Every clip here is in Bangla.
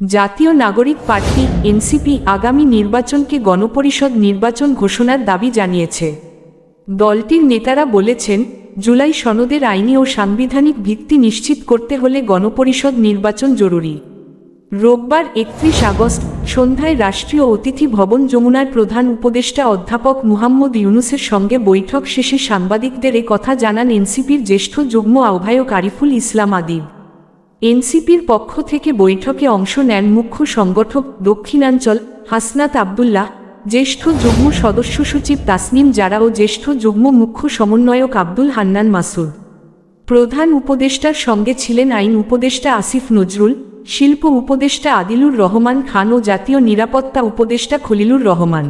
জাতীয় নাগরিক পার্টি এনসিপি আগামী নির্বাচনকে গণপরিষদ নির্বাচন ঘোষণার দাবি জানিয়েছে। দলটির নেতারা বলেছেন, জুলাই সনদের আইনি ও সাংবিধানিক ভিত্তি নিশ্চিত করতে হলে গণপরিষদ নির্বাচন জরুরি। রোববার ৩১ আগস্ট সন্ধ্যায় রাষ্ট্রীয় অতিথি ভবন যমুনার প্রধান উপদেষ্টা অধ্যাপক মুহাম্মদ ইউনূসের সঙ্গে বৈঠক শেষে সাংবাদিকদের এ কথা জানান এনসিপির জ্যেষ্ঠ যুগ্ম আহ্বায়ক আরিফুল ইসলাম আদিব। এনসিপির পক্ষ থেকে বৈঠকে অংশ নেন মুখ্য সংগঠক দক্ষিণাঞ্চল হাসনাত আবদুল্লাহ, জ্যেষ্ঠ যুগ্ম সদস্য সচিব তাসনিম জারা ও জ্যেষ্ঠ যুগ্ম মুখ্য সমন্বয়ক আব্দুল হান্নান মাসুদ। প্রধান উপদেষ্টার সঙ্গে ছিলেন আইন উপদেষ্টা আসিফ নজরুল, শিল্প উপদেষ্টা আদিলুর রহমান খান ও জাতীয় নিরাপত্তা উপদেষ্টা খলিলুর রহমান।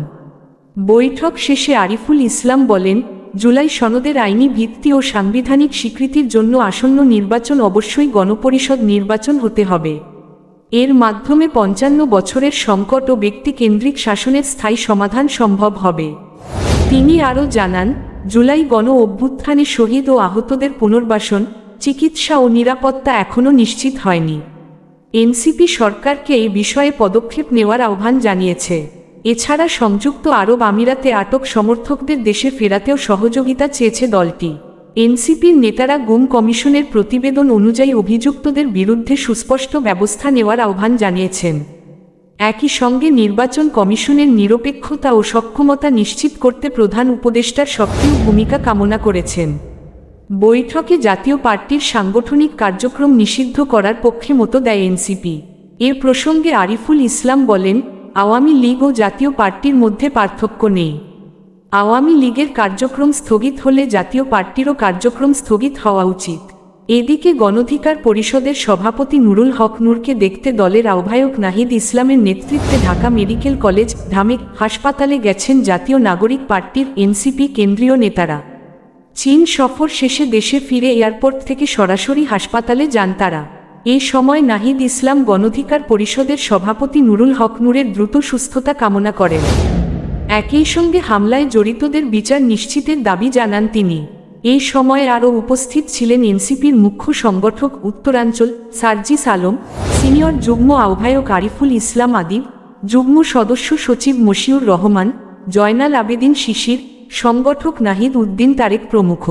বৈঠক শেষে আরিফুল ইসলাম বলেন, জুলাই সনদের আইনি ভিত্তি ও সাংবিধানিক স্বীকৃতির জন্য আসন্ন নির্বাচন অবশ্যই গণপরিষদ নির্বাচন হতে হবে। এর মাধ্যমে ৫৫ বছরের সংকট ও ব্যক্তিকেন্দ্রিক শাসনের স্থায়ী সমাধান সম্ভব হবে। তিনি আরও জানান, জুলাই গণ অভ্যুত্থানে শহীদ ও আহতদের পুনর্বাসন, চিকিৎসা ও নিরাপত্তা এখনও নিশ্চিত হয়নি। এনসিপি সরকারকে এই বিষয়ে পদক্ষেপ নেওয়ার আহ্বান জানিয়েছে। এছাড়া সংযুক্ত আরব আমিরাতে আটক সমর্থকদের দেশে ফেরাতেও সহযোগিতা চেয়েছে দলটি। এনসিপির নেতারা গুম কমিশনের প্রতিবেদন অনুযায়ী অভিযুক্তদের বিরুদ্ধে সুস্পষ্ট ব্যবস্থা নেওয়ার আহ্বান জানিয়েছেন। একই সঙ্গে নির্বাচন কমিশনের নিরপেক্ষতা ও সক্ষমতা নিশ্চিত করতে প্রধান উপদেষ্টার সক্রিয় ভূমিকা কামনা করেছেন। বৈঠকে জাতীয় পার্টির সাংগঠনিক কার্যক্রম নিষিদ্ধ করার পক্ষে মত দেয় এনসিপি। এ প্রসঙ্গে আরিফুল ইসলাম বলেন, আওয়ামী লীগ ও জাতীয় পার্টির মধ্যে পার্থক্য নেই। আওয়ামী লীগের কার্যক্রম স্থগিত হলে জাতীয় পার্টিরও কার্যক্রম স্থগিত হওয়া উচিত। এদিকে গণধিকার পরিষদের সভাপতি নুরুল হক নূরকে দেখতে দলের আহ্বায়ক নাহিদ ইসলামের নেতৃত্বে ঢাকা মেডিকেল কলেজ ঢামেক হাসপাতালে গেছেন জাতীয় নাগরিক পার্টির এনসিপি কেন্দ্রীয় নেতারা। চীন সফর শেষে দেশে ফিরে এয়ারপোর্ট থেকে সরাসরি হাসপাতালে যান তারা। এ সময় নাহিদ ইসলাম গণধিকার পরিষদের সভাপতি নুরুল হক নূরের দ্রুত সুস্থতা কামনা করেন। একই সঙ্গে হামলায় জড়িতদের বিচার নিশ্চিতের দাবি জানান তিনি। এই সময় আরও উপস্থিত ছিলেন এনসিপির মুখ্য সংগঠক উত্তরাঞ্চল সার্জিস আলম, সিনিয়র যুগ্ম আহ্বায়ক আরিফুল ইসলাম আদিব, যুগ্ম সদস্য সচিব মশিউর রহমান, জয়নাল আবেদিন শিশির, সংগঠক নাহিদ উদ্দিন তারেক প্রমুখ।